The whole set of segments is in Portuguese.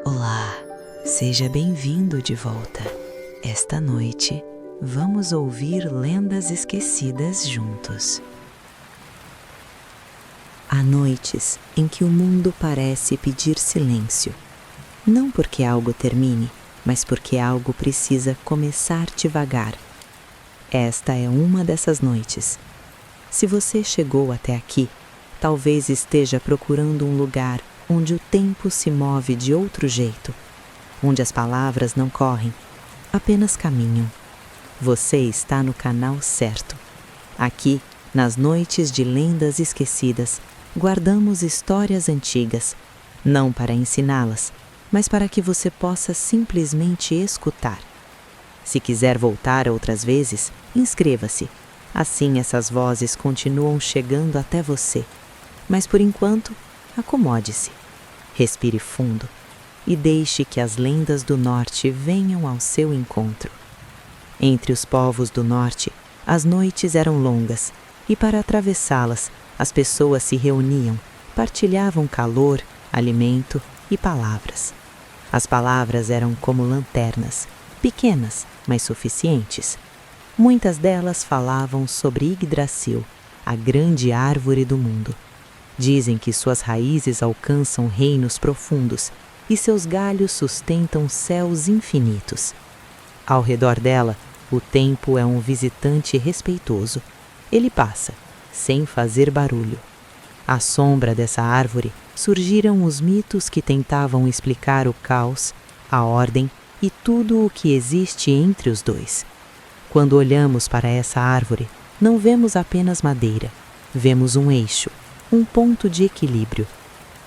Olá, seja bem-vindo de volta. Esta noite, vamos ouvir lendas esquecidas juntos. Há noites em que o mundo parece pedir silêncio. Não porque algo termine, mas porque algo precisa começar devagar. Esta é uma dessas noites. Se você chegou até aqui, talvez esteja procurando um lugar onde o tempo se move de outro jeito, onde as palavras não correm, apenas caminham. Você está no canal certo. Aqui, nas noites de lendas esquecidas, guardamos histórias antigas, não para ensiná-las, mas para que você possa simplesmente escutar. Se quiser voltar outras vezes, inscreva-se. Assim essas vozes continuam chegando até você. Mas por enquanto, acomode-se, respire fundo e deixe que as lendas do norte venham ao seu encontro. Entre os povos do norte, as noites eram longas e para atravessá-las, as pessoas se reuniam, partilhavam calor, alimento e palavras. As palavras eram como lanternas, pequenas, mas suficientes. Muitas delas falavam sobre Yggdrasil, a grande árvore do mundo. Dizem que suas raízes alcançam reinos profundos e seus galhos sustentam céus infinitos. Ao redor dela, o tempo é um visitante respeitoso. Ele passa, sem fazer barulho. À sombra dessa árvore surgiram os mitos que tentavam explicar o caos, a ordem e tudo o que existe entre os dois. Quando olhamos para essa árvore, não vemos apenas madeira, vemos um eixo, um ponto de equilíbrio.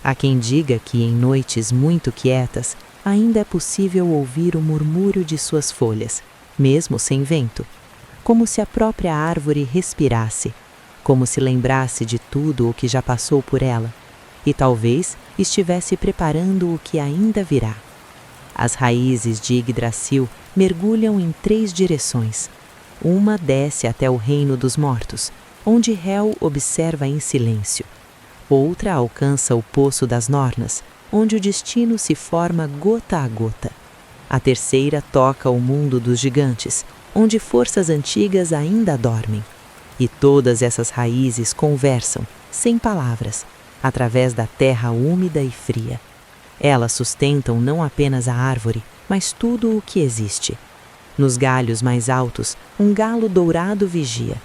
Há quem diga que em noites muito quietas ainda é possível ouvir o murmúrio de suas folhas, mesmo sem vento, como se a própria árvore respirasse, como se lembrasse de tudo o que já passou por ela, e talvez estivesse preparando o que ainda virá. As raízes de Yggdrasil mergulham em 3 direções. Uma desce até o reino dos mortos, onde Hel observa em silêncio. Outra alcança o Poço das Nornas, onde o destino se forma gota a gota. A terceira toca o mundo dos gigantes, onde forças antigas ainda dormem. E todas essas raízes conversam, sem palavras, através da terra úmida e fria. Elas sustentam não apenas a árvore, mas tudo o que existe. Nos galhos mais altos, um galo dourado vigia.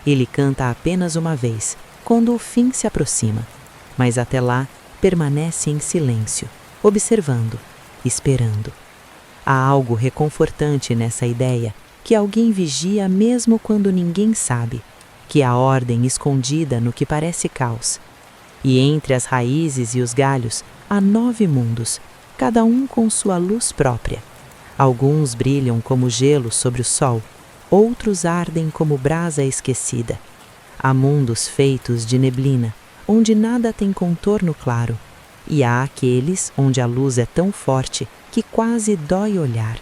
Ele canta apenas uma vez, quando o fim se aproxima, mas até lá permanece em silêncio, observando, esperando. Há algo reconfortante nessa ideia, que alguém vigia mesmo quando ninguém sabe, que há ordem escondida no que parece caos. E entre as raízes e os galhos há 9 mundos, cada um com sua luz própria. Alguns brilham como gelo sobre o sol, outros ardem como brasa esquecida. Há mundos feitos de neblina, onde nada tem contorno claro, e há aqueles onde a luz é tão forte que quase dói olhar.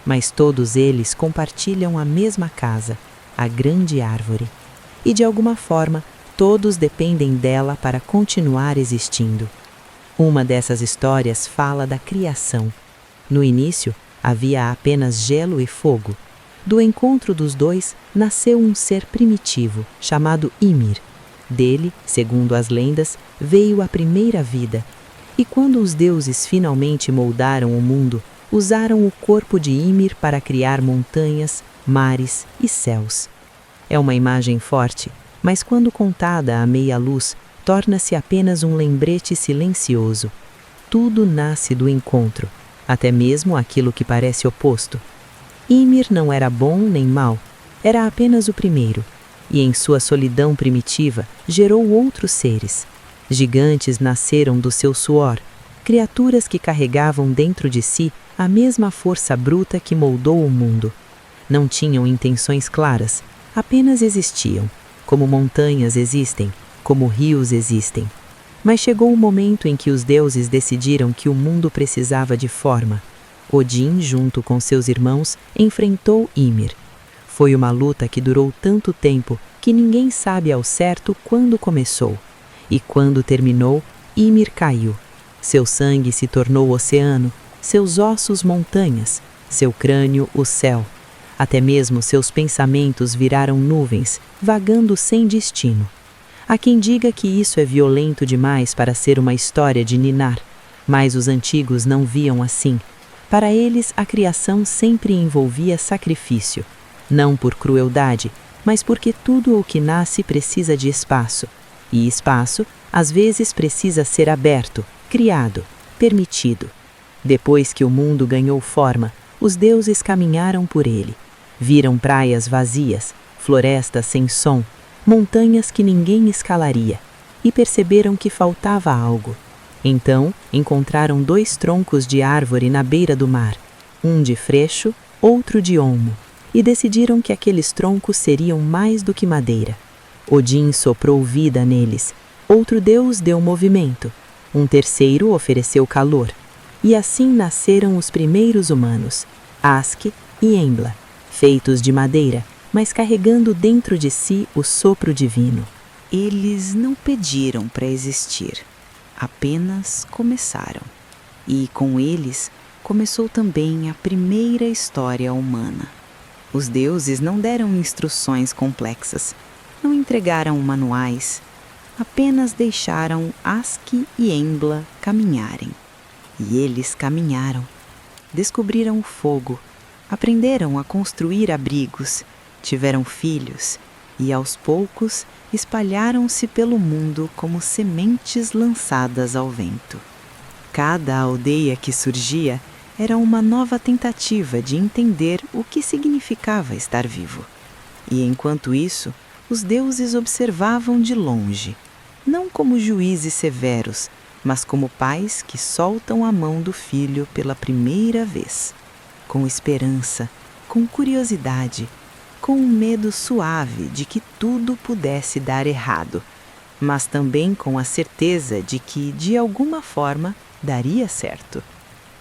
Mas todos eles compartilham a mesma casa, a grande árvore. E de alguma forma, todos dependem dela para continuar existindo. Uma dessas histórias fala da criação. No início, havia apenas gelo e fogo. Do encontro dos dois, nasceu um ser primitivo, chamado Ymir. Dele, segundo as lendas, veio a primeira vida. E quando os deuses finalmente moldaram o mundo, usaram o corpo de Ymir para criar montanhas, mares e céus. É uma imagem forte, mas quando contada à meia luz, torna-se apenas um lembrete silencioso. Tudo nasce do encontro, até mesmo aquilo que parece oposto. Ymir não era bom nem mau, era apenas o primeiro, e em sua solidão primitiva gerou outros seres. Gigantes nasceram do seu suor, criaturas que carregavam dentro de si a mesma força bruta que moldou o mundo. Não tinham intenções claras, apenas existiam, como montanhas existem, como rios existem. Mas chegou o momento em que os deuses decidiram que o mundo precisava de forma. Odin, junto com seus irmãos, enfrentou Ymir. Foi uma luta que durou tanto tempo que ninguém sabe ao certo quando começou. E quando terminou, Ymir caiu. Seu sangue se tornou oceano seus ossos montanhas, seu crânio o céu. Até mesmo seus pensamentos viraram nuvens, vagando sem destino. Há quem diga que isso é violento demais para ser uma história de ninar, mas os antigos não viam assim. Para eles, a criação sempre envolvia sacrifício, não por crueldade, mas porque tudo o que nasce precisa de espaço. E espaço, às vezes, precisa ser aberto, criado, permitido. Depois que o mundo ganhou forma, os deuses caminharam por ele. Viram praias vazias, florestas sem som, montanhas que ninguém escalaria, e perceberam que faltava algo. Então, encontraram 2 troncos de árvore na beira do mar, um de freixo, outro de olmo, e decidiram que aqueles troncos seriam mais do que madeira. Odin soprou vida neles, outro deus deu movimento, um terceiro ofereceu calor, e assim nasceram os primeiros humanos, Aske e Embla, feitos de madeira, mas carregando dentro de si o sopro divino. Eles não pediram para existir, apenas começaram. E com eles começou também a primeira história humana. Os deuses não deram instruções complexas, não entregaram manuais, apenas deixaram Aske e Embla caminharem. E eles caminharam, descobriram o fogo, aprenderam a construir abrigos, tiveram filhos e, aos poucos, espalharam-se pelo mundo como sementes lançadas ao vento. Cada aldeia que surgia era uma nova tentativa de entender o que significava estar vivo. E, enquanto isso, os deuses observavam de longe, não como juízes severos, mas como pais que soltam a mão do filho pela primeira vez, com esperança, com curiosidade, com um medo suave de que tudo pudesse dar errado, mas também com a certeza de que, de alguma forma, daria certo.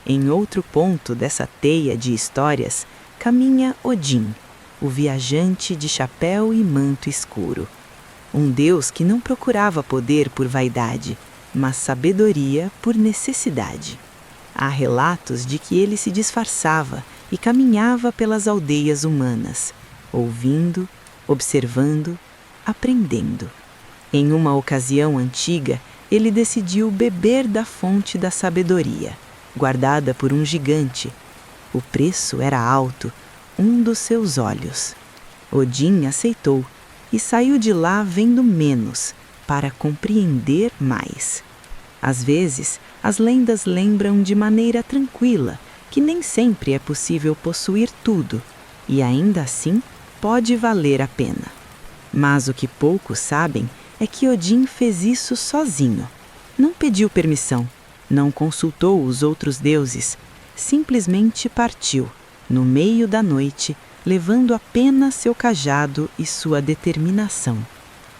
Em outro ponto dessa teia de histórias, caminha Odin, o viajante de chapéu e manto escuro. Um deus que não procurava poder por vaidade, mas sabedoria por necessidade. Há relatos de que ele se disfarçava e caminhava pelas aldeias humanas, ouvindo, observando, aprendendo. Em uma ocasião antiga, ele decidiu beber da fonte da sabedoria, guardada por um gigante. O preço era alto, um dos seus olhos. Odin aceitou e saiu de lá vendo menos, para compreender mais. Às vezes, as lendas lembram de maneira tranquila que nem sempre é possível possuir tudo, e ainda assim pode valer a pena. Mas o que poucos sabem é que Odin fez isso sozinho. Não pediu permissão, não consultou os outros deuses, simplesmente partiu, no meio da noite, levando apenas seu cajado e sua determinação.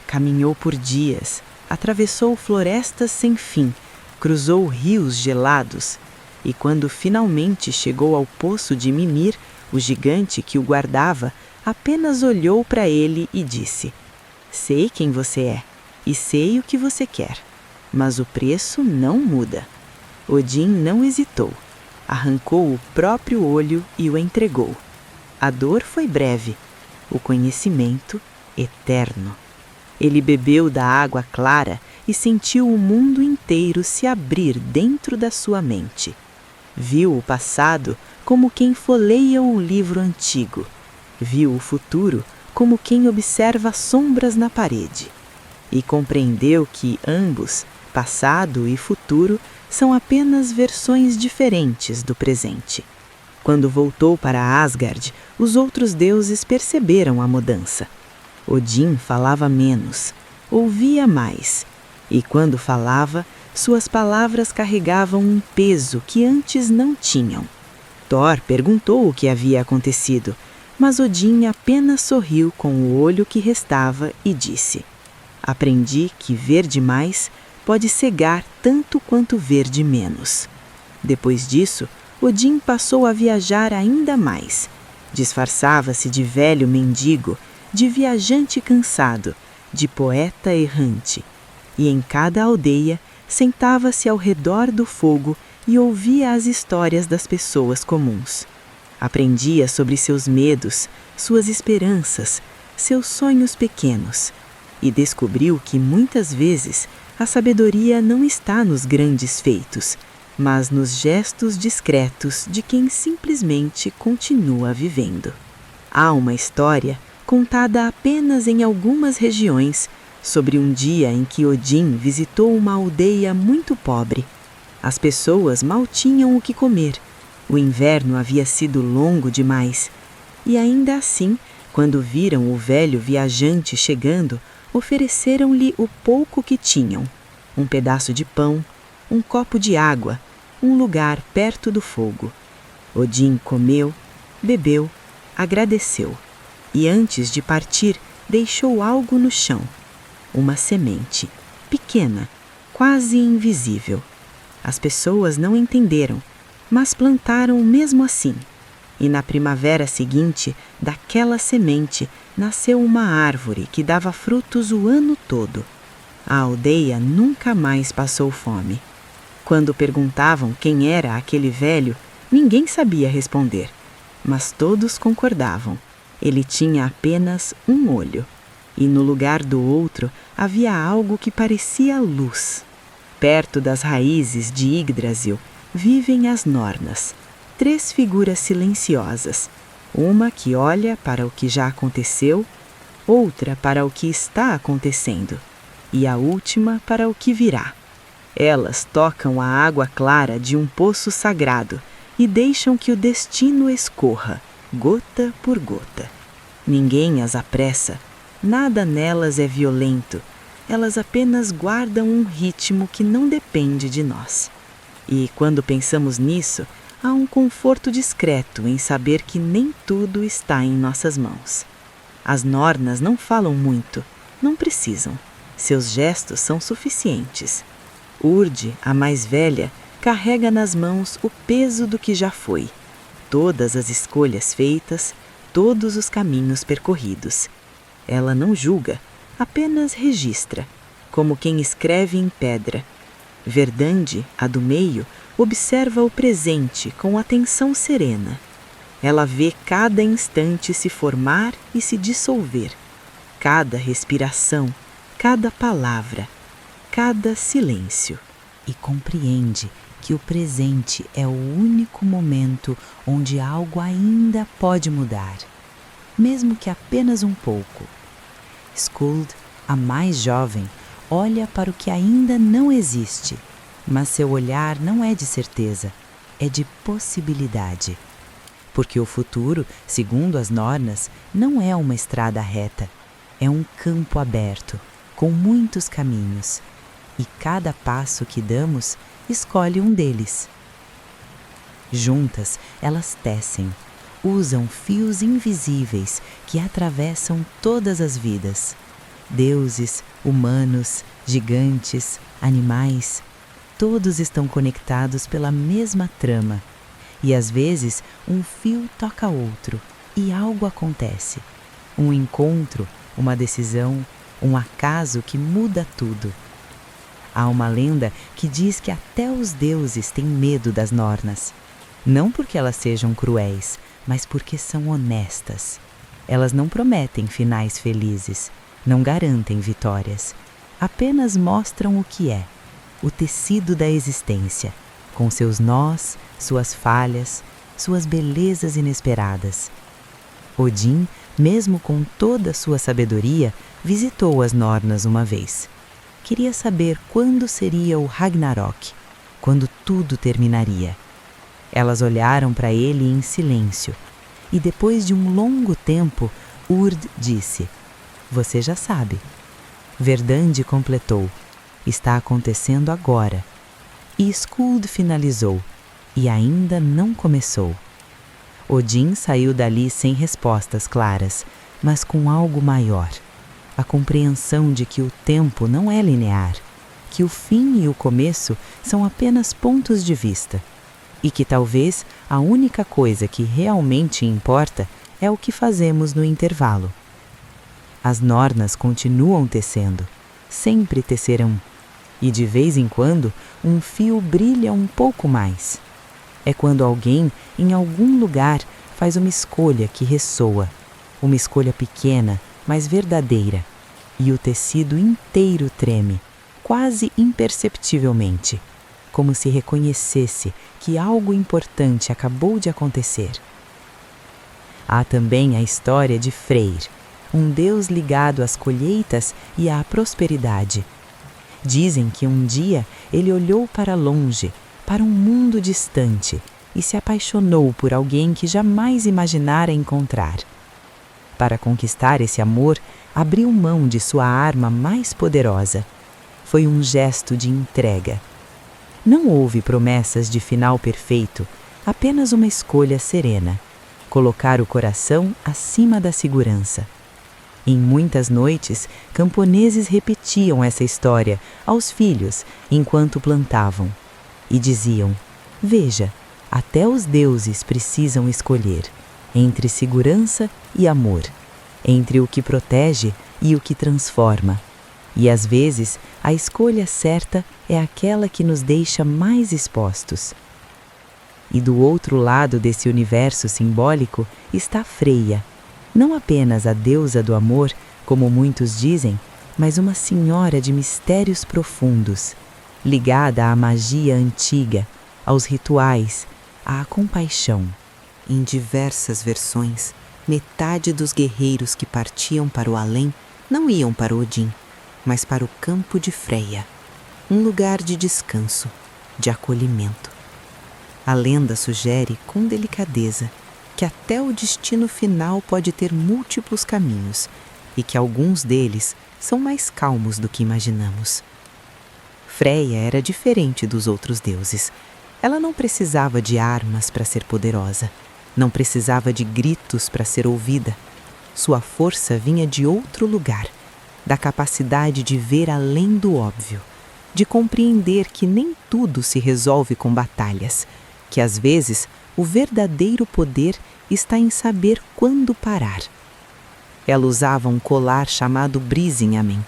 Caminhou por dias, atravessou florestas sem fim, cruzou rios gelados, e quando finalmente chegou ao poço de Mimir, o gigante que o guardava apenas olhou para ele e disse: "Sei quem você é, e sei o que você quer, mas o preço não muda." Odin não hesitou, arrancou o próprio olho e o entregou. A dor foi breve, o conhecimento eterno. Ele bebeu da água clara e sentiu o mundo inteiro se abrir dentro da sua mente. Viu o passado como quem folheia o livro antigo. Viu o futuro como quem observa sombras na parede. E compreendeu que ambos, passado e futuro, são apenas versões diferentes do presente. Quando voltou para Asgard, os outros deuses perceberam a mudança. Odin falava menos, ouvia mais, e quando falava, suas palavras carregavam um peso que antes não tinham. Thor perguntou o que havia acontecido, mas Odin apenas sorriu com o olho que restava e disse: "Aprendi que ver demais pode cegar tanto quanto ver de menos." Depois disso, Odin passou a viajar ainda mais. Disfarçava-se de velho mendigo, de viajante cansado, de poeta errante. E em cada aldeia, sentava-se ao redor do fogo e ouvia as histórias das pessoas comuns. Aprendia sobre seus medos, suas esperanças, seus sonhos pequenos, e descobriu que muitas vezes a sabedoria não está nos grandes feitos, mas nos gestos discretos de quem simplesmente continua vivendo. Há uma história contada apenas em algumas regiões sobre um dia em que Odin visitou uma aldeia muito pobre. As pessoas mal tinham o que comer. O inverno havia sido longo demais. E ainda assim, quando viram o velho viajante chegando, ofereceram-lhe o pouco que tinham: um pedaço de pão, um copo de água, um lugar perto do fogo. Odin comeu, bebeu, agradeceu e antes de partir deixou algo no chão. Uma semente, pequena, quase invisível. As pessoas não entenderam, mas plantaram mesmo assim. E na primavera seguinte, daquela semente, nasceu uma árvore que dava frutos o ano todo. A aldeia nunca mais passou fome. Quando perguntavam quem era aquele velho, ninguém sabia responder, mas todos concordavam. Ele tinha apenas um olho, e no lugar do outro havia algo que parecia luz. Perto das raízes de Yggdrasil vivem as Nornas, 3 figuras silenciosas, uma que olha para o que já aconteceu, outra para o que está acontecendo, e a última para o que virá. Elas tocam a água clara de um poço sagrado e deixam que o destino escorra, gota por gota. Ninguém as apressa, nada nelas é violento, elas apenas guardam um ritmo que não depende de nós. E quando pensamos nisso, há um conforto discreto em saber que nem tudo está em nossas mãos. As Nornas não falam muito, não precisam. Seus gestos são suficientes. Urd, a mais velha, carrega nas mãos o peso do que já foi, todas as escolhas feitas, todos os caminhos percorridos. Ela não julga, apenas registra, como quem escreve em pedra. Verdande, a do meio, observa o presente com atenção serena. Ela vê cada instante se formar e se dissolver, cada respiração, cada palavra, cada silêncio. E compreende que o presente é o único momento onde algo ainda pode mudar, mesmo que apenas um pouco. Skuld, a mais jovem, olha para o que ainda não existe, mas seu olhar não é de certeza, é de possibilidade. Porque o futuro, segundo as Nornas, não é uma estrada reta, é um campo aberto, com muitos caminhos, e cada passo que damos escolhe um deles. Juntas, elas tecem, usam fios invisíveis que atravessam todas as vidas. Deuses, humanos, gigantes, animais, todos estão conectados pela mesma trama. E às vezes um fio toca outro e algo acontece. Um encontro, uma decisão, um acaso que muda tudo. Há uma lenda que diz que até os deuses têm medo das Nornas. Não porque elas sejam cruéis, mas porque são honestas. Elas não prometem finais felizes, não garantem vitórias. Apenas mostram o que é, o tecido da existência, com seus nós, suas falhas, suas belezas inesperadas. Odin, mesmo com toda a sua sabedoria, visitou as Nornas uma vez. Queria saber quando seria o Ragnarok, quando tudo terminaria. Elas olharam para ele em silêncio, e depois de um longo tempo, Urd disse: "Você já sabe." Verdande completou: "Está acontecendo agora." E Skuld finalizou: "E ainda não começou." Odin saiu dali sem respostas claras, mas com algo maior. A compreensão de que o tempo não é linear, que o fim e o começo são apenas pontos de vista, e que talvez a única coisa que realmente importa é o que fazemos no intervalo. As Nornas continuam tecendo, sempre tecerão, e de vez em quando um fio brilha um pouco mais. É quando alguém, em algum lugar, faz uma escolha que ressoa, uma escolha pequena, mas verdadeira, e o tecido inteiro treme, quase imperceptivelmente, como se reconhecesse que algo importante acabou de acontecer. Há também a história de Freyr, um deus ligado às colheitas e à prosperidade. Dizem que um dia ele olhou para longe, para um mundo distante, e se apaixonou por alguém que jamais imaginara encontrar. Para conquistar esse amor, abriu mão de sua arma mais poderosa. Foi um gesto de entrega. Não houve promessas de final perfeito, apenas uma escolha serena: colocar o coração acima da segurança. Em muitas noites, camponeses repetiam essa história aos filhos enquanto plantavam. E diziam: veja, até os deuses precisam escolher entre segurança e amor, entre o que protege e o que transforma. E às vezes, a escolha certa é aquela que nos deixa mais expostos. E do outro lado desse universo simbólico está Freya, não apenas a deusa do amor, como muitos dizem, mas uma senhora de mistérios profundos, ligada à magia antiga, aos rituais, à compaixão. Em diversas versões, metade dos guerreiros que partiam para o além não iam para Odin, mas para o campo de Freya, um lugar de descanso, de acolhimento. A lenda sugere com delicadeza que até o destino final pode ter múltiplos caminhos e que alguns deles são mais calmos do que imaginamos. Freya era diferente dos outros deuses. Ela não precisava de armas para ser poderosa, não precisava de gritos para ser ouvida. Sua força vinha de outro lugar, da capacidade de ver além do óbvio, de compreender que nem tudo se resolve com batalhas, que às vezes o verdadeiro poder está em saber quando parar. Ela usava um colar chamado Brisingamen.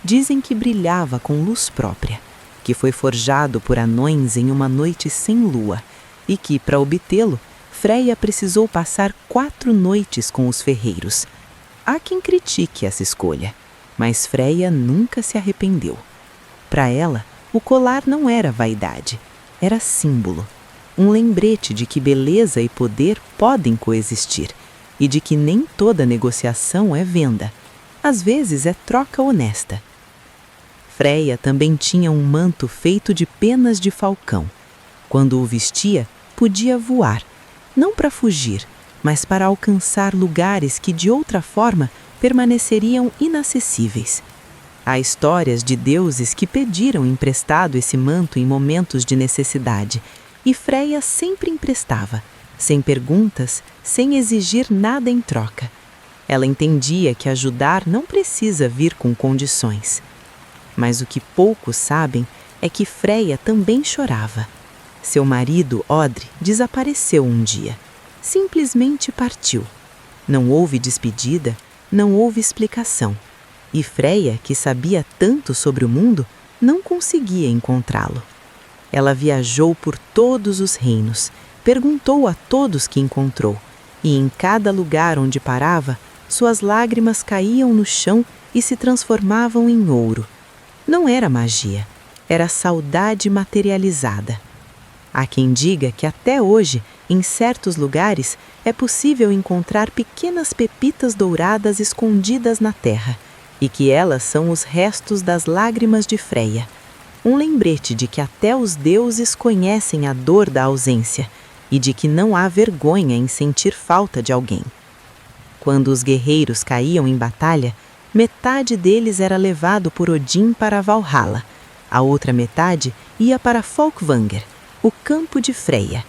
Dizem que brilhava com luz própria, que foi forjado por anões em uma noite sem lua e que, para obtê-lo, Freya precisou passar 4 noites com os ferreiros. Há quem critique essa escolha, mas Freya nunca se arrependeu. Para ela, o colar não era vaidade, era símbolo, um lembrete de que beleza e poder podem coexistir e de que nem toda negociação é venda, às vezes é troca honesta. Freya também tinha um manto feito de penas de falcão. Quando o vestia, podia voar, não para fugir, mas para alcançar lugares que de outra forma permaneceriam inacessíveis. Há histórias de deuses que pediram emprestado esse manto em momentos de necessidade, e Freya sempre emprestava, sem perguntas, sem exigir nada em troca. Ela entendia que ajudar não precisa vir com condições. Mas o que poucos sabem é que Freya também chorava. Seu marido, Odre, desapareceu um dia. Simplesmente partiu. Não houve despedida, não houve explicação. E Freya, que sabia tanto sobre o mundo, não conseguia encontrá-lo. Ela viajou por todos os reinos, perguntou a todos que encontrou, e em cada lugar onde parava, suas lágrimas caíam no chão e se transformavam em ouro. Não era magia, era saudade materializada. Há quem diga que até hoje, em certos lugares, é possível encontrar pequenas pepitas douradas escondidas na terra, e que elas são os restos das lágrimas de Freya, um lembrete de que até os deuses conhecem a dor da ausência e de que não há vergonha em sentir falta de alguém. Quando os guerreiros caíam em batalha, metade deles era levado por Odin para Valhalla, a outra metade ia para Folkvanger, o campo de Freya.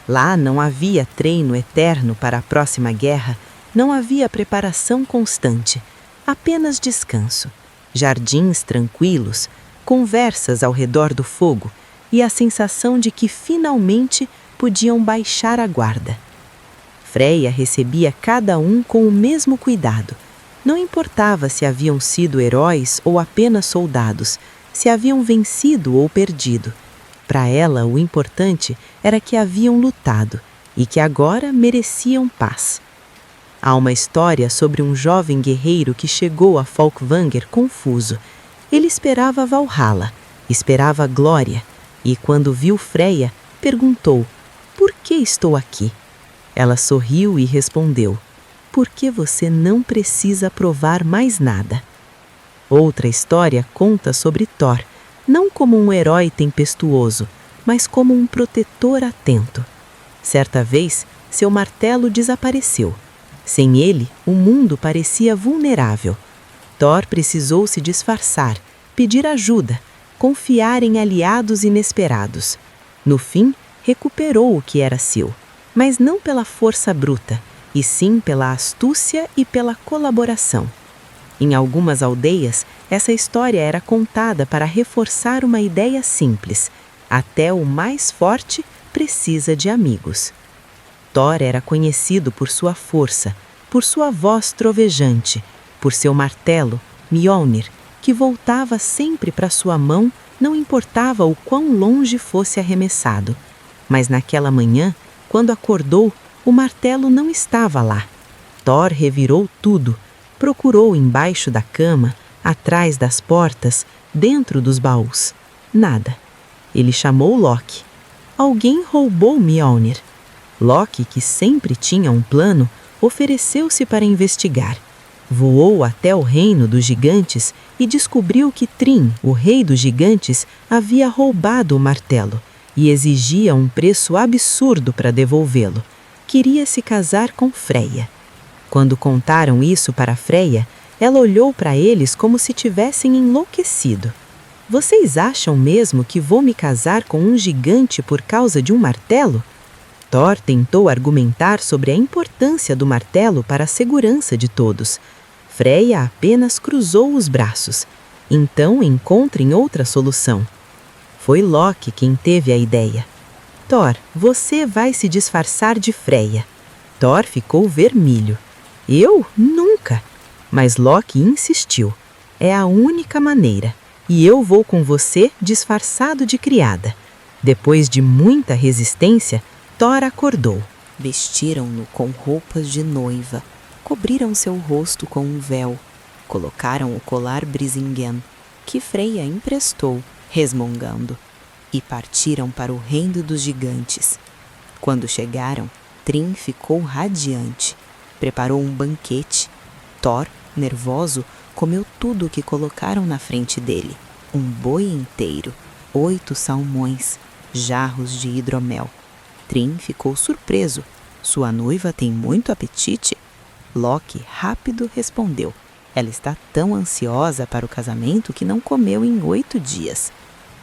Lá não havia treino eterno para a próxima guerra, não havia preparação constante, apenas descanso, jardins tranquilos, conversas ao redor do fogo e a sensação de que finalmente podiam baixar a guarda. Freya recebia cada um com o mesmo cuidado. Não importava se haviam sido heróis ou apenas soldados, se haviam vencido ou perdido. Para ela, o importante era que haviam lutado e que agora mereciam paz. Há uma história sobre um jovem guerreiro que chegou a Folkvanger confuso. Ele esperava Valhalla, esperava a glória, e quando viu Freya, perguntou: "Por que estou aqui?" Ela sorriu e respondeu: "Porque você não precisa provar mais nada." Outra história conta sobre Thor, não como um herói tempestuoso, mas como um protetor atento. Certa vez, seu martelo desapareceu. Sem ele, o mundo parecia vulnerável. Thor precisou se disfarçar, pedir ajuda, confiar em aliados inesperados. No fim, recuperou o que era seu, mas não pela força bruta, e sim pela astúcia e pela colaboração. Em algumas aldeias, essa história era contada para reforçar uma ideia simples: até o mais forte precisa de amigos. Thor era conhecido por sua força, por sua voz trovejante, por seu martelo, Mjolnir, que voltava sempre para sua mão, não importava o quão longe fosse arremessado. Mas naquela manhã, quando acordou, o martelo não estava lá. Thor revirou tudo, procurou embaixo da cama, atrás das portas, dentro dos baús. Nada. Ele chamou Loki. Alguém roubou Mjolnir. Loki, que sempre tinha um plano, ofereceu-se para investigar. Voou até o reino dos gigantes e descobriu que Thrym, o rei dos gigantes, havia roubado o martelo e exigia um preço absurdo para devolvê-lo. Queria se casar com Freya. Quando contaram isso para Freya, ela olhou para eles como se tivessem enlouquecido. "Vocês acham mesmo que vou me casar com um gigante por causa de um martelo?" Thor tentou argumentar sobre a importância do martelo para a segurança de todos. Freya apenas cruzou os braços. "Então encontrem outra solução." Foi Loki quem teve a ideia. "Thor, você vai se disfarçar de Freya." Thor ficou vermelho. "Eu? Nunca!" Mas Loki insistiu. "É a única maneira. E eu vou com você disfarçado de criada." Depois de muita resistência, Thor acordou. Vestiram-no com roupas de noiva, cobriram seu rosto com um véu, colocaram o colar Brisingen, que Freya emprestou, resmungando, e partiram para o reino dos gigantes. Quando chegaram, Thrym ficou radiante. Preparou um banquete. Thor, nervoso, comeu tudo o que colocaram na frente dele. Um boi inteiro, 8 salmões, jarros de hidromel. Thrym ficou surpreso. "Sua noiva tem muito apetite?" Loki, rápido, respondeu. "Ela está tão ansiosa para o casamento que não comeu em 8 dias.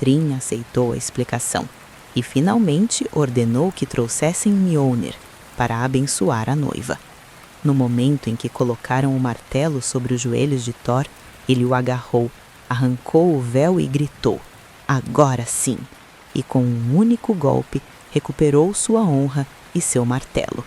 Thrym aceitou a explicação e finalmente ordenou que trouxessem Mjolnir para abençoar a noiva. No momento em que colocaram o martelo sobre os joelhos de Thor, ele o agarrou, arrancou o véu e gritou: "Agora sim!" E com um único golpe, recuperou sua honra e seu martelo.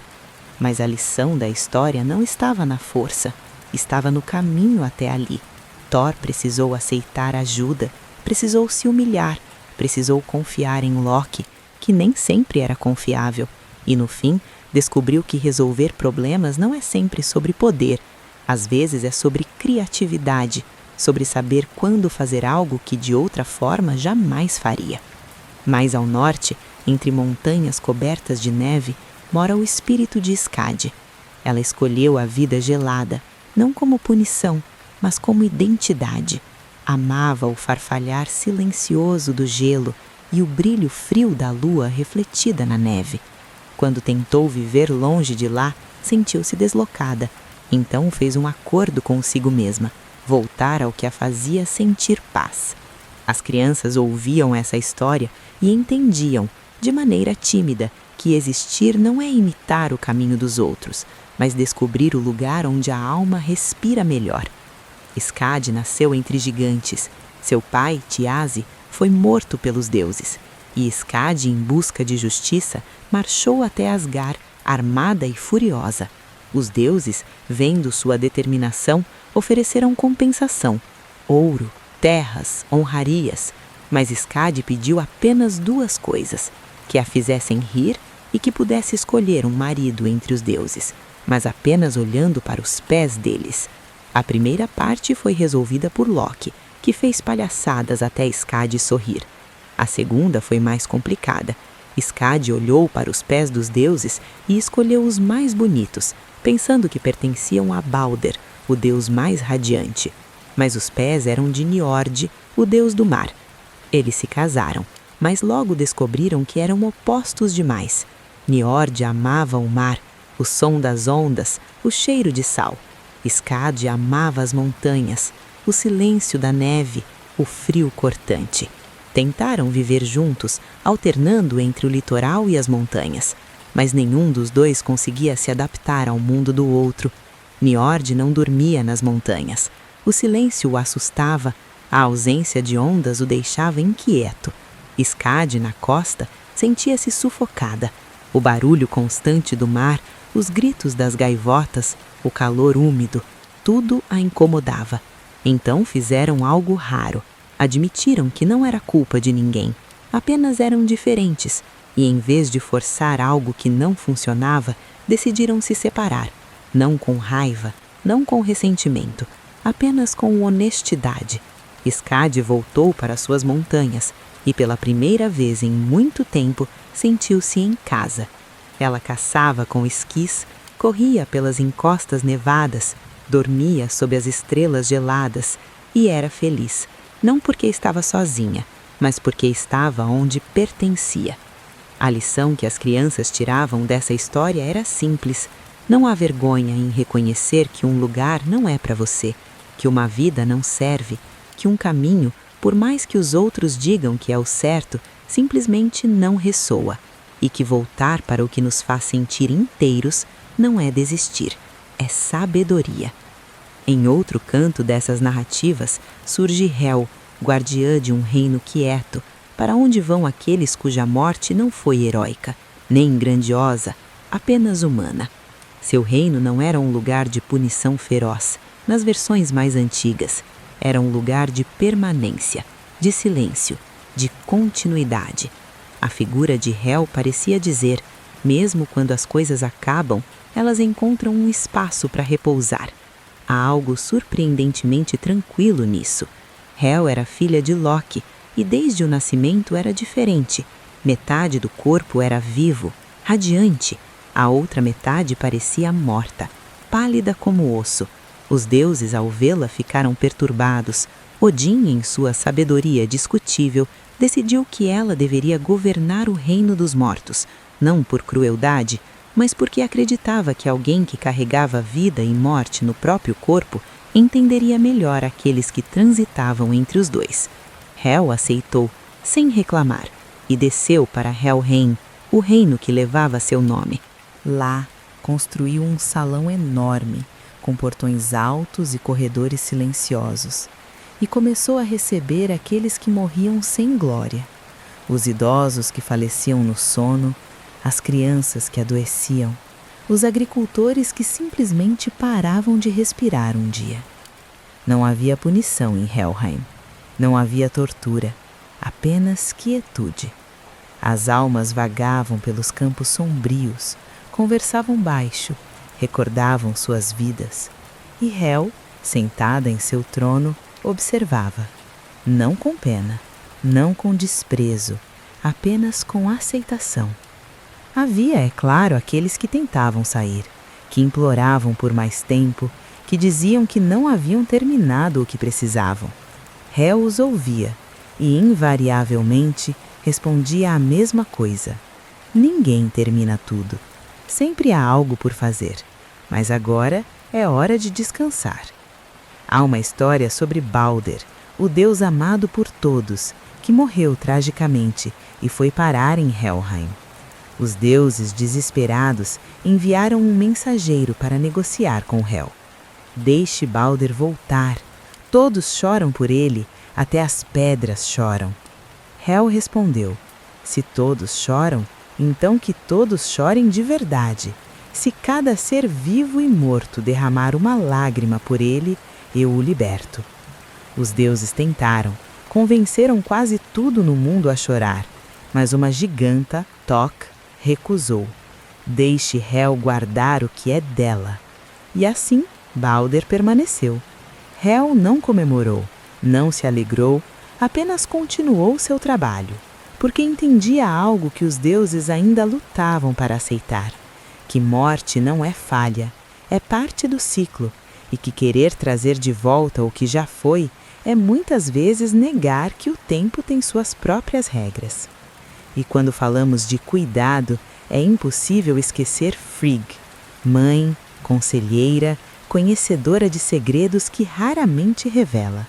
Mas a lição da história não estava na força, estava no caminho até ali. Thor precisou aceitar ajuda, precisou se humilhar, precisou confiar em Loki, que nem sempre era confiável, e no fim descobriu que resolver problemas não é sempre sobre poder, às vezes é sobre criatividade, sobre saber quando fazer algo que de outra forma jamais faria. Mais ao norte, entre montanhas cobertas de neve, mora o espírito de Skadi. Ela escolheu a vida gelada, não como punição, mas como identidade. Amava o farfalhar silencioso do gelo e o brilho frio da lua refletida na neve. Quando tentou viver longe de lá, sentiu-se deslocada. Então fez um acordo consigo mesma, voltar ao que a fazia sentir paz. As crianças ouviam essa história e entendiam, de maneira tímida, que existir não é imitar o caminho dos outros, mas descobrir o lugar onde a alma respira melhor. Skadi nasceu entre gigantes. Seu pai, Thiazi, foi morto pelos deuses. E Skadi, em busca de justiça, marchou até Asgard, armada e furiosa. Os deuses, vendo sua determinação, ofereceram compensação: ouro, terras, honrarias, mas Skadi pediu apenas 2 coisas: que a fizessem rir e que pudesse escolher um marido entre os deuses, mas apenas olhando para os pés deles. A primeira parte foi resolvida por Loki, que fez palhaçadas até Skadi sorrir. A segunda foi mais complicada. Skadi olhou para os pés dos deuses e escolheu os mais bonitos, pensando que pertenciam a Balder, o deus mais radiante. Mas os pés eram de Njord, o deus do mar. Eles se casaram, mas logo descobriram que eram opostos demais. Njord amava o mar, o som das ondas, o cheiro de sal. Skadi amava as montanhas, o silêncio da neve, o frio cortante. Tentaram viver juntos, alternando entre o litoral e as montanhas, mas nenhum dos dois conseguia se adaptar ao mundo do outro. Njord não dormia nas montanhas. O silêncio o assustava, a ausência de ondas o deixava inquieto. Skadi, na costa, sentia-se sufocada. O barulho constante do mar, os gritos das gaivotas, o calor úmido, tudo a incomodava. Então fizeram algo raro. Admitiram que não era culpa de ninguém, apenas eram diferentes, e em vez de forçar algo que não funcionava, decidiram se separar, não com raiva, não com ressentimento, apenas com honestidade. Skadi voltou para suas montanhas e pela primeira vez em muito tempo sentiu-se em casa. Ela caçava com esquis, corria pelas encostas nevadas, dormia sob as estrelas geladas e era feliz. Não porque estava sozinha, mas porque estava onde pertencia. A lição que as crianças tiravam dessa história era simples. Não há vergonha em reconhecer que um lugar não é para você, que uma vida não serve, que um caminho, por mais que os outros digam que é o certo, simplesmente não ressoa, e que voltar para o que nos faz sentir inteiros não é desistir, é sabedoria. Em outro canto dessas narrativas surge Hel, guardiã de um reino quieto, para onde vão aqueles cuja morte não foi heróica, nem grandiosa, apenas humana. Seu reino não era um lugar de punição feroz, nas versões mais antigas. Era um lugar de permanência, de silêncio, de continuidade. A figura de Hel parecia dizer, mesmo quando as coisas acabam, elas encontram um espaço para repousar. Há algo surpreendentemente tranquilo nisso. Hel era filha de Loki e desde o nascimento era diferente. Metade do corpo era vivo, radiante. A outra metade parecia morta, pálida como osso. Os deuses, ao vê-la, ficaram perturbados. Odin, em sua sabedoria discutível, decidiu que ela deveria governar o reino dos mortos, não por crueldade, mas porque acreditava que alguém que carregava vida e morte no próprio corpo entenderia melhor aqueles que transitavam entre os dois. Hel aceitou, sem reclamar, e desceu para Helheim, o reino que levava seu nome. Lá, construiu um salão enorme, com portões altos e corredores silenciosos, e começou a receber aqueles que morriam sem glória, os idosos que faleciam no sono, as crianças que adoeciam, os agricultores que simplesmente paravam de respirar um dia. Não havia punição em Helheim, não havia tortura, apenas quietude. As almas vagavam pelos campos sombrios, conversavam baixo, recordavam suas vidas, e Hel, sentada em seu trono, observava, não com pena, não com desprezo, apenas com aceitação. Havia, é claro, aqueles que tentavam sair, que imploravam por mais tempo, que diziam que não haviam terminado o que precisavam. Hel os ouvia e, invariavelmente, respondia a mesma coisa. Ninguém termina tudo. Sempre há algo por fazer, mas agora é hora de descansar. Há uma história sobre Balder, o deus amado por todos, que morreu tragicamente e foi parar em Helheim. Os deuses, desesperados, enviaram um mensageiro para negociar com Hel. Deixe Balder voltar. Todos choram por ele, até as pedras choram. Hel respondeu, se todos choram, então que todos chorem de verdade. Se cada ser vivo e morto derramar uma lágrima por ele, eu o liberto. Os deuses tentaram, convenceram quase tudo no mundo a chorar, mas uma giganta, Tok, recusou. Deixe Hel guardar o que é dela. E assim, Balder permaneceu. Hel não comemorou, não se alegrou, apenas continuou seu trabalho, porque entendia algo que os deuses ainda lutavam para aceitar, que morte não é falha, é parte do ciclo, e que querer trazer de volta o que já foi é muitas vezes negar que o tempo tem suas próprias regras. E quando falamos de cuidado, é impossível esquecer Frigg, mãe, conselheira, conhecedora de segredos que raramente revela.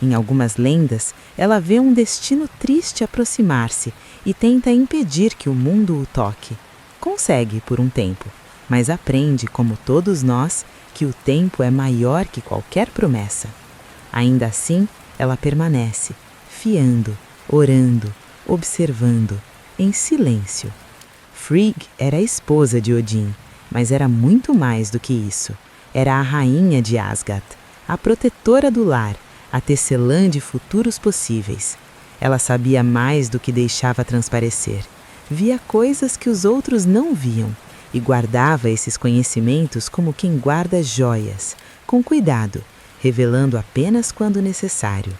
Em algumas lendas, ela vê um destino triste aproximar-se e tenta impedir que o mundo o toque. Consegue por um tempo, mas aprende, como todos nós, que o tempo é maior que qualquer promessa. Ainda assim, ela permanece, fiando, orando, observando, em silêncio. Frigg era a esposa de Odin, mas era muito mais do que isso. Era a rainha de Asgard, a protetora do lar, a tecelã de futuros possíveis. Ela sabia mais do que deixava transparecer. Via coisas que os outros não viam e guardava esses conhecimentos como quem guarda joias, com cuidado, revelando apenas quando necessário.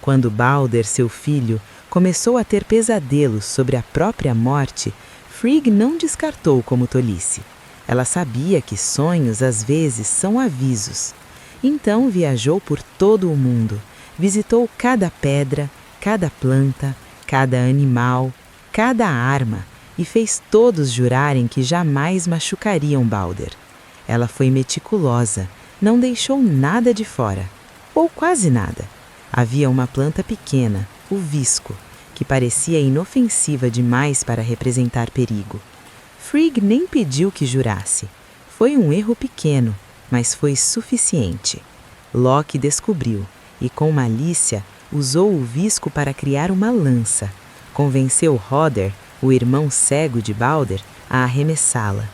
Quando Balder, seu filho, começou a ter pesadelos sobre a própria morte, Frigg não descartou como tolice. Ela sabia que sonhos às vezes são avisos. Então viajou por todo o mundo, visitou cada pedra, cada planta, cada animal, cada arma e fez todos jurarem que jamais machucariam Balder. Ela foi meticulosa, não deixou nada de fora, ou quase nada. Havia uma planta pequena, o visco, que parecia inofensiva demais para representar perigo. Frigg nem pediu que jurasse. Foi um erro pequeno, mas foi suficiente. Loki descobriu e, com malícia, usou o visco para criar uma lança. Convenceu Hoder, o irmão cego de Balder, a arremessá-la.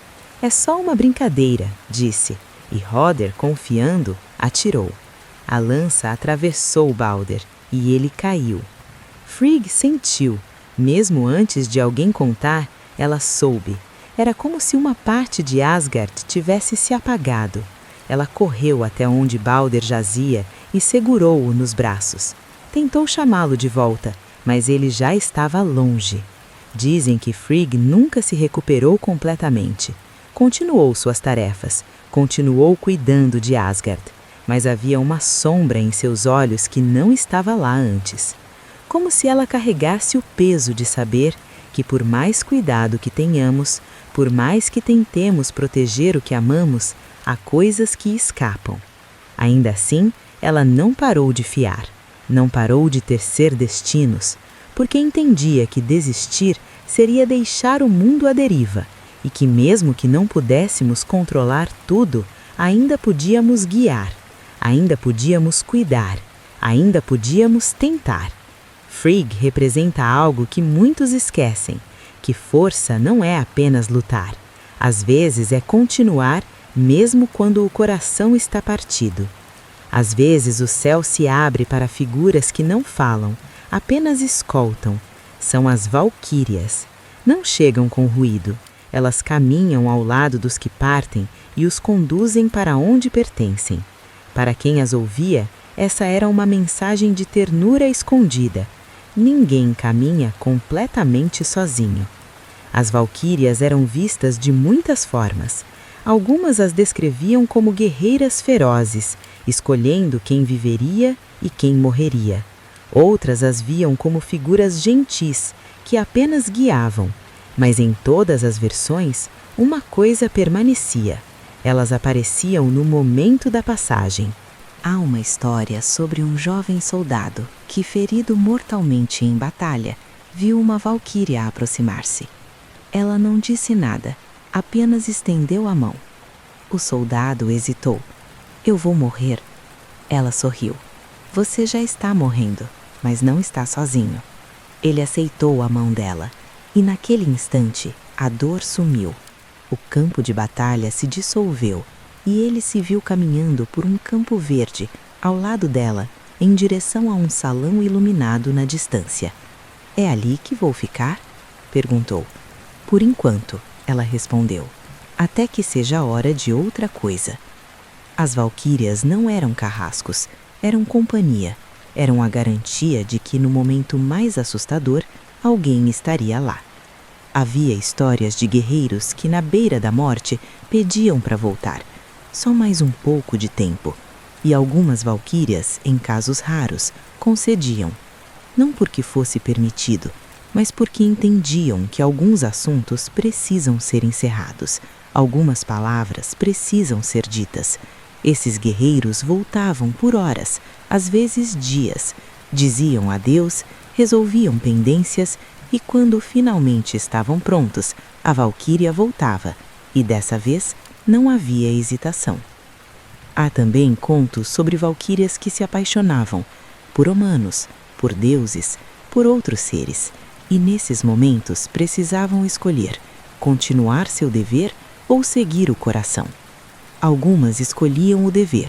É só uma brincadeira, disse, e Hoder, confiando, atirou. A lança atravessou Balder e ele caiu. Frigg sentiu, mesmo antes de alguém contar, ela soube. Era como se uma parte de Asgard tivesse se apagado. Ela correu até onde Balder jazia e segurou-o nos braços. Tentou chamá-lo de volta, mas ele já estava longe. Dizem que Frigg nunca se recuperou completamente. Continuou suas tarefas, continuou cuidando de Asgard, mas havia uma sombra em seus olhos que não estava lá antes. Como se ela carregasse o peso de saber que, por mais cuidado que tenhamos, por mais que tentemos proteger o que amamos, há coisas que escapam. Ainda assim, ela não parou de fiar, não parou de tecer destinos, porque entendia que desistir seria deixar o mundo à deriva, e que mesmo que não pudéssemos controlar tudo, ainda podíamos guiar, ainda podíamos cuidar, ainda podíamos tentar. Frigg representa algo que muitos esquecem, que força não é apenas lutar. Às vezes é continuar mesmo quando o coração está partido. Às vezes o céu se abre para figuras que não falam, apenas escoltam. São as valquírias. Não chegam com ruído. Elas caminham ao lado dos que partem e os conduzem para onde pertencem. Para quem as ouvia, essa era uma mensagem de ternura escondida. Ninguém caminha completamente sozinho. As valquírias eram vistas de muitas formas. Algumas as descreviam como guerreiras ferozes, escolhendo quem viveria e quem morreria. Outras as viam como figuras gentis, que apenas guiavam. Mas em todas as versões, uma coisa permanecia. Elas apareciam no momento da passagem. Há uma história sobre um jovem soldado que, ferido mortalmente em batalha, viu uma valquíria aproximar-se. Ela não disse nada, apenas estendeu a mão. O soldado hesitou. Eu vou morrer. Ela sorriu. Você já está morrendo, mas não está sozinho. Ele aceitou a mão dela, e naquele instante a dor sumiu. O campo de batalha se dissolveu, e ele se viu caminhando por um campo verde, ao lado dela, em direção a um salão iluminado na distância. "É ali que vou ficar?" perguntou. "Por enquanto", ela respondeu, "até que seja a hora de outra coisa." As valquírias não eram carrascos, eram companhia, eram a garantia de que no momento mais assustador alguém estaria lá. Havia histórias de guerreiros que na beira da morte pediam para voltar, só mais um pouco de tempo, e algumas valquírias, em casos raros, concediam, não porque fosse permitido, mas porque entendiam que alguns assuntos precisam ser encerrados, algumas palavras precisam ser ditas. Esses guerreiros voltavam por horas, às vezes dias, diziam adeus, resolviam pendências e quando finalmente estavam prontos, a valquíria voltava e dessa vez não havia hesitação. Há também contos sobre valquírias que se apaixonavam por humanos, por deuses, por outros seres e nesses momentos precisavam escolher continuar seu dever ou seguir o coração. Algumas escolhiam o dever,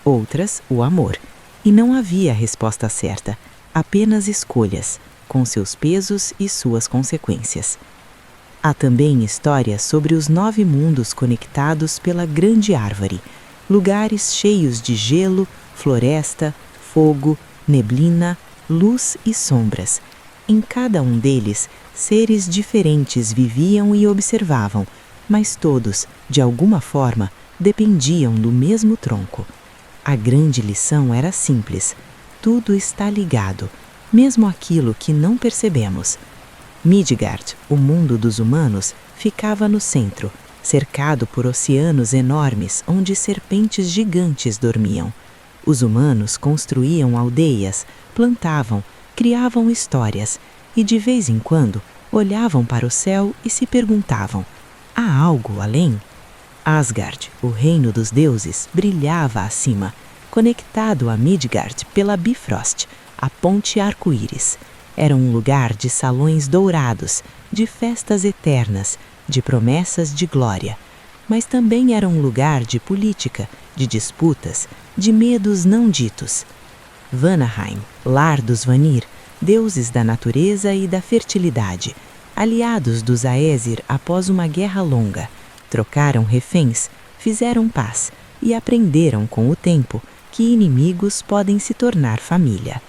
outras o amor, e não havia resposta certa, apenas escolhas, com seus pesos e suas consequências. Há também histórias sobre os 9 mundos conectados pela grande árvore, lugares cheios de gelo, floresta, fogo, neblina, luz e sombras. Em cada um deles, seres diferentes viviam e observavam, mas todos, de alguma forma, dependiam do mesmo tronco. A grande lição era simples: tudo está ligado, mesmo aquilo que não percebemos. Midgard, o mundo dos humanos, ficava no centro, cercado por oceanos enormes onde serpentes gigantes dormiam. Os humanos construíam aldeias, plantavam, criavam histórias e, de vez em quando, olhavam para o céu e se perguntavam: há algo além? Asgard, o reino dos deuses, brilhava acima, conectado a Midgard pela Bifrost, a ponte arco-íris. Era um lugar de salões dourados, de festas eternas, de promessas de glória. Mas também era um lugar de política, de disputas, de medos não ditos. Vanaheim, lar dos Vanir, deuses da natureza e da fertilidade, aliados dos Aesir após uma guerra longa, trocaram reféns, fizeram paz e aprenderam com o tempo que inimigos podem se tornar família.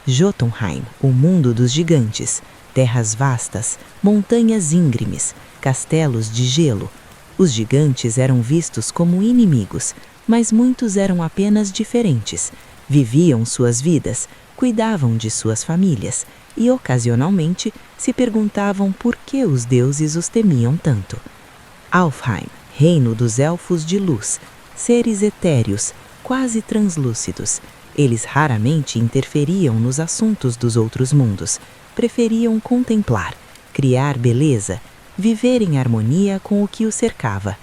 Jotunheim, o mundo dos gigantes, terras vastas, montanhas íngremes, castelos de gelo. Os gigantes eram vistos como inimigos, mas muitos eram apenas diferentes. Viviam suas vidas, cuidavam de suas famílias e, ocasionalmente, se perguntavam por que os deuses os temiam tanto. Alfheim, reino dos elfos de luz, seres etéreos, quase translúcidos. Eles raramente interferiam nos assuntos dos outros mundos, preferiam contemplar, criar beleza, viver em harmonia com o que os cercava.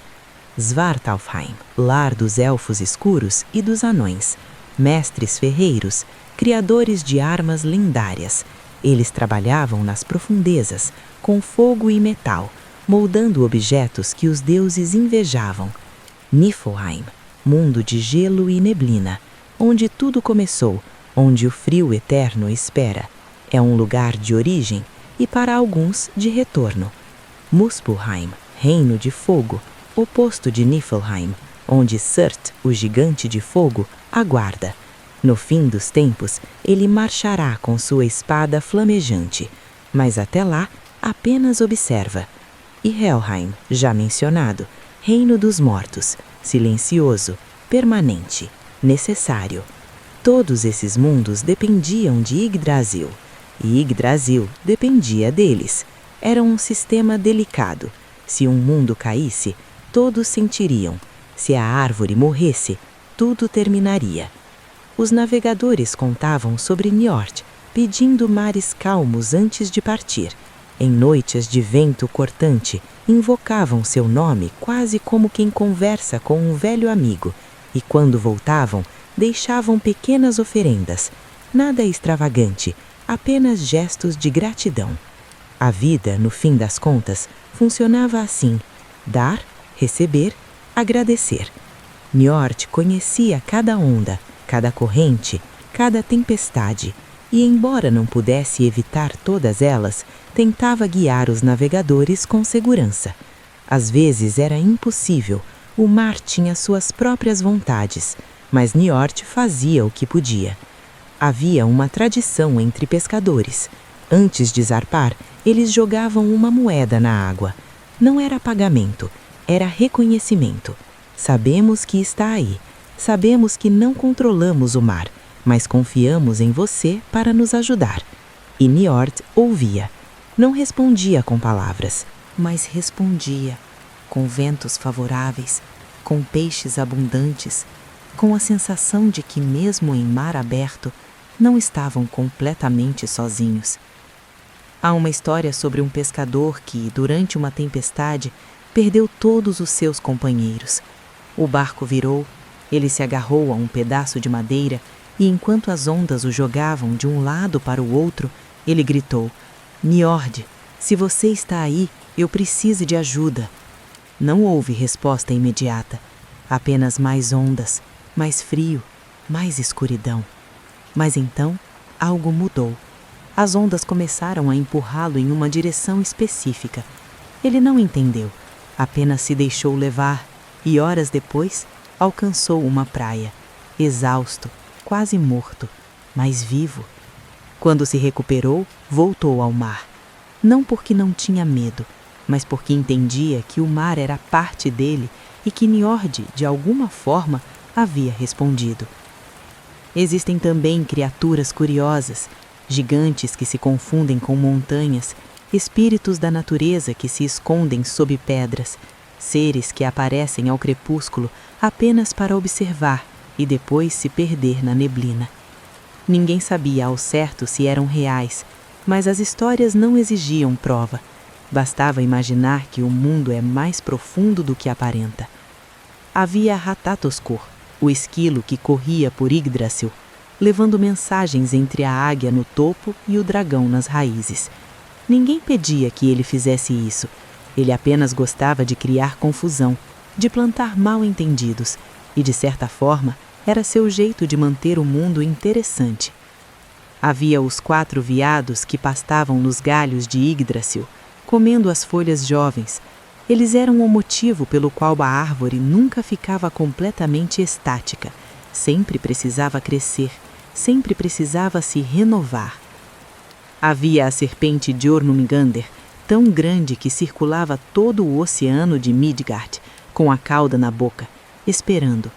Svartalfheim, lar dos elfos escuros e dos anões, mestres ferreiros, criadores de armas lendárias. Eles trabalhavam nas profundezas, com fogo e metal, moldando objetos que os deuses invejavam. Niflheim, mundo de gelo e neblina, onde tudo começou, onde o frio eterno espera. É um lugar de origem e, para alguns, de retorno. Muspelheim, reino de fogo, oposto de Niflheim, onde Surt, o gigante de fogo, aguarda. No fim dos tempos, ele marchará com sua espada flamejante, mas até lá apenas observa. E Helheim, já mencionado, reino dos mortos, silencioso, permanente, necessário. Todos esses mundos dependiam de Yggdrasil, e Yggdrasil dependia deles. Era um sistema delicado. Se um mundo caísse, todos sentiriam. Se a árvore morresse, tudo terminaria. Os navegadores contavam sobre Njord, pedindo mares calmos antes de partir. Em noites de vento cortante, invocavam seu nome quase como quem conversa com um velho amigo, e quando voltavam, deixavam pequenas oferendas, nada extravagante, apenas gestos de gratidão. A vida, no fim das contas, funcionava assim: dar, receber, agradecer. Njord conhecia cada onda, cada corrente, cada tempestade, e embora não pudesse evitar todas elas, tentava guiar os navegadores com segurança. Às vezes era impossível, o mar tinha suas próprias vontades, mas Niord fazia o que podia. Havia uma tradição entre pescadores. Antes de zarpar, eles jogavam uma moeda na água. Não era pagamento, era reconhecimento. Sabemos que está aí, sabemos que não controlamos o mar, mas confiamos em você para nos ajudar. E Niord ouvia. Não respondia com palavras, mas respondia com ventos favoráveis, com peixes abundantes, com a sensação de que mesmo em mar aberto, não estavam completamente sozinhos. Há uma história sobre um pescador que, durante uma tempestade, perdeu todos os seus companheiros. O barco virou, ele se agarrou a um pedaço de madeira e, enquanto as ondas o jogavam de um lado para o outro, ele gritou: "Niord, se você está aí, eu preciso de ajuda." Não houve resposta imediata, apenas mais ondas, mais frio, mais escuridão. Mas então, algo mudou. As ondas começaram a empurrá-lo em uma direção específica. Ele não entendeu, apenas se deixou levar e, horas depois, alcançou uma praia, exausto, quase morto, mas vivo. Quando se recuperou, voltou ao mar. Não porque não tinha medo, mas porque entendia que o mar era parte dele e que Niord, de alguma forma, havia respondido. Existem também criaturas curiosas, gigantes que se confundem com montanhas, espíritos da natureza que se escondem sob pedras, seres que aparecem ao crepúsculo apenas para observar e depois se perder na neblina. Ninguém sabia ao certo se eram reais, mas as histórias não exigiam prova. Bastava imaginar que o mundo é mais profundo do que aparenta. Havia Ratatoskur, o esquilo que corria por Yggdrasil, levando mensagens entre a águia no topo e o dragão nas raízes. Ninguém pedia que ele fizesse isso. Ele apenas gostava de criar confusão, de plantar mal-entendidos, e, de certa forma, era seu jeito de manter o mundo interessante. Havia os 4 veados que pastavam nos galhos de Yggdrasil, comendo as folhas jovens. Eles eram o motivo pelo qual a árvore nunca ficava completamente estática. Sempre precisava crescer, sempre precisava se renovar. Havia a serpente de Jormungandr, tão grande que circulava todo o oceano de Midgard, com a cauda na boca, esperando.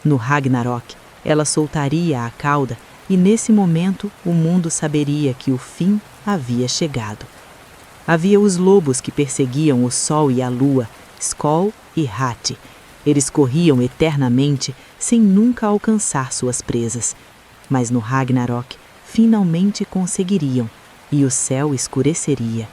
No Ragnarok, ela soltaria a cauda e, nesse momento, o mundo saberia que o fim havia chegado. Havia os lobos que perseguiam o sol e a lua, Skoll e Hati. Eles corriam eternamente, sem nunca alcançar suas presas. Mas no Ragnarok, finalmente conseguiriam, e o céu escureceria.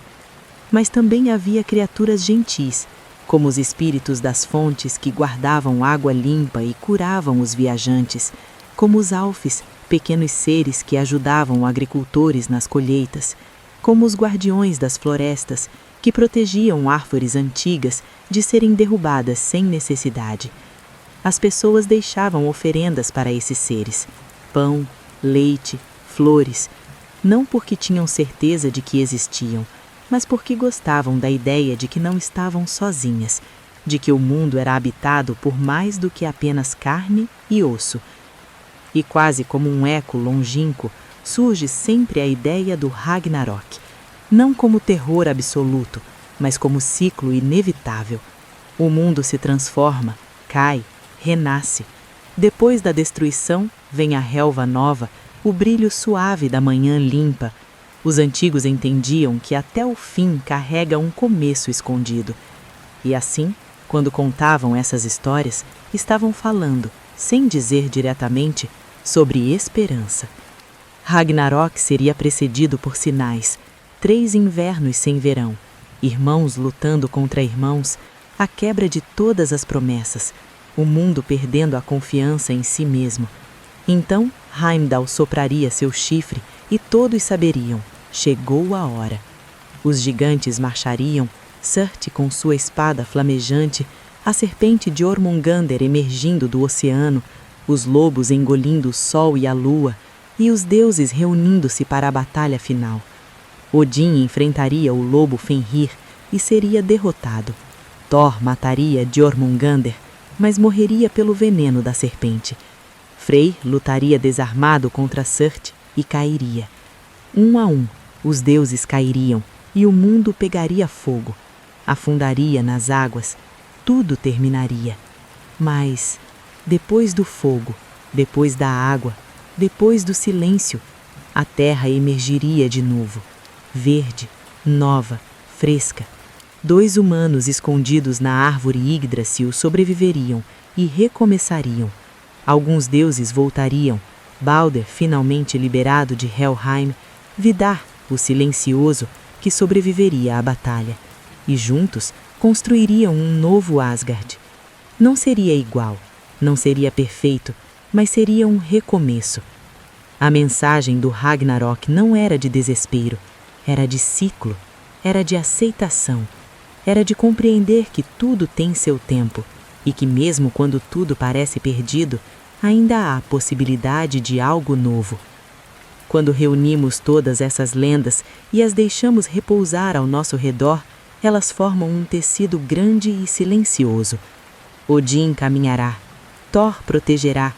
Mas também havia criaturas gentis, como os espíritos das fontes que guardavam água limpa e curavam os viajantes, como os Alfes, pequenos seres que ajudavam agricultores nas colheitas, como os guardiões das florestas, que protegiam árvores antigas de serem derrubadas sem necessidade. As pessoas deixavam oferendas para esses seres: pão, leite, flores, não porque tinham certeza de que existiam, mas porque gostavam da ideia de que não estavam sozinhas, de que o mundo era habitado por mais do que apenas carne e osso. E quase como um eco longínquo, surge sempre a ideia do Ragnarok, não como terror absoluto, mas como ciclo inevitável. O mundo se transforma, cai, renasce. Depois da destruição, vem a relva nova, o brilho suave da manhã limpa. Os antigos entendiam que até o fim carrega um começo escondido. E assim, quando contavam essas histórias, estavam falando, sem dizer diretamente, sobre esperança. Ragnarok seria precedido por sinais: 3 invernos sem verão, irmãos lutando contra irmãos, a quebra de todas as promessas, o mundo perdendo a confiança em si mesmo. Então, Heimdall sopraria seu chifre e todos saberiam: chegou a hora. Os gigantes marchariam, Surte com sua espada flamejante, a serpente de Jormungandr emergindo do oceano, os lobos engolindo o sol e a lua, e os deuses reunindo-se para a batalha final. Odin enfrentaria o lobo Fenrir e seria derrotado. Thor mataria Jormungandr, mas morreria pelo veneno da serpente. Frey lutaria desarmado contra Surt e cairia. Um a um, os deuses cairiam e o mundo pegaria fogo. Afundaria nas águas, tudo terminaria. Mas, depois do fogo, depois da água, depois do silêncio, a terra emergiria de novo, verde, nova, fresca. 2 humanos escondidos na árvore Yggdrasil sobreviveriam e recomeçariam. Alguns deuses voltariam, Balder finalmente liberado de Helheim, Vidar, o silencioso, que sobreviveria à batalha, e juntos construiriam um novo Asgard. Não seria igual, não seria perfeito, mas seria um recomeço. A mensagem do Ragnarok não era de desespero, era de ciclo, era de aceitação, era de compreender que tudo tem seu tempo e que mesmo quando tudo parece perdido, ainda há possibilidade de algo novo. Quando reunimos todas essas lendas e as deixamos repousar ao nosso redor, elas formam um tecido grande e silencioso. Odin caminhará, Thor protegerá,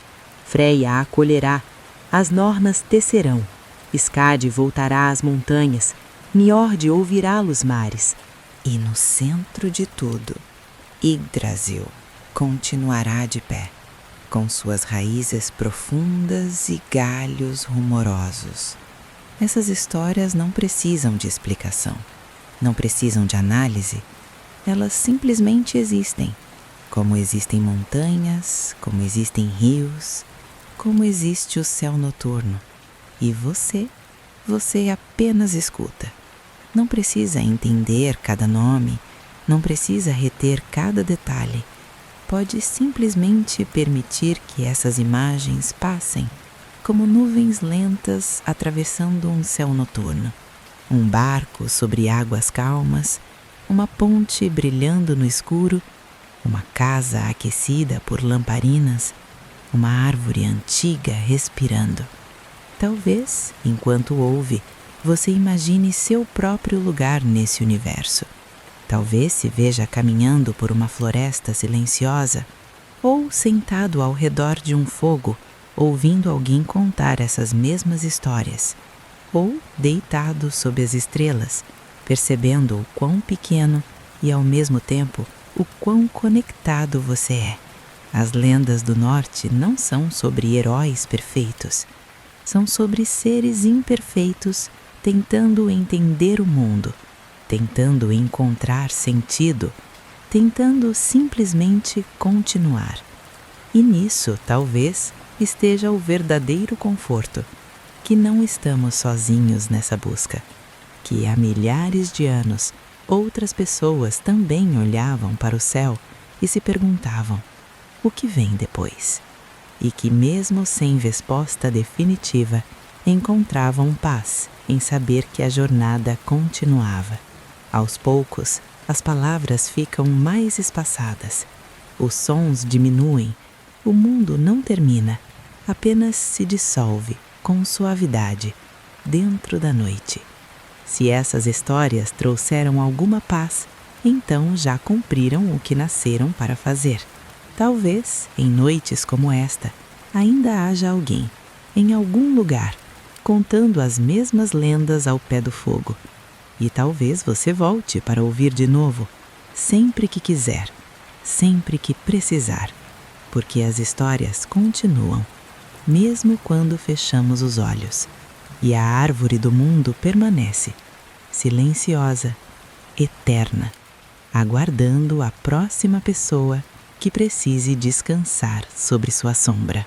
Freya acolherá, as Nornas tecerão, Skadi voltará às montanhas, Niord ouvirá os mares. E no centro de tudo, Yggdrasil continuará de pé, com suas raízes profundas e galhos rumorosos. Essas histórias não precisam de explicação, não precisam de análise, elas simplesmente existem, como existem montanhas, como existem rios, como existe o céu noturno. E você apenas escuta. Não precisa entender cada nome, não precisa reter cada detalhe. Pode simplesmente permitir que essas imagens passem como nuvens lentas atravessando um céu noturno. Um barco sobre águas calmas, uma ponte brilhando no escuro, uma casa aquecida por lamparinas, uma árvore antiga respirando. Talvez, enquanto ouve, você imagine seu próprio lugar nesse universo. Talvez se veja caminhando por uma floresta silenciosa, ou sentado ao redor de um fogo, ouvindo alguém contar essas mesmas histórias, ou deitado sob as estrelas, percebendo o quão pequeno e ao mesmo tempo o quão conectado você é. As lendas do norte não são sobre heróis perfeitos, são sobre seres imperfeitos tentando entender o mundo, tentando encontrar sentido, tentando simplesmente continuar. E nisso, talvez, esteja o verdadeiro conforto, que não estamos sozinhos nessa busca, que há milhares de anos outras pessoas também olhavam para o céu e se perguntavam: o que vem depois? E que mesmo sem resposta definitiva, encontravam paz em saber que a jornada continuava. Aos poucos, as palavras ficam mais espaçadas, os sons diminuem, o mundo não termina, apenas se dissolve com suavidade dentro da noite. Se essas histórias trouxeram alguma paz, então já cumpriram o que nasceram para fazer. Talvez, em noites como esta, ainda haja alguém, em algum lugar, contando as mesmas lendas ao pé do fogo. E talvez você volte para ouvir de novo, sempre que quiser, sempre que precisar, porque as histórias continuam, mesmo quando fechamos os olhos. E a árvore do mundo permanece, silenciosa, eterna, aguardando a próxima pessoa que precise descansar sobre sua sombra.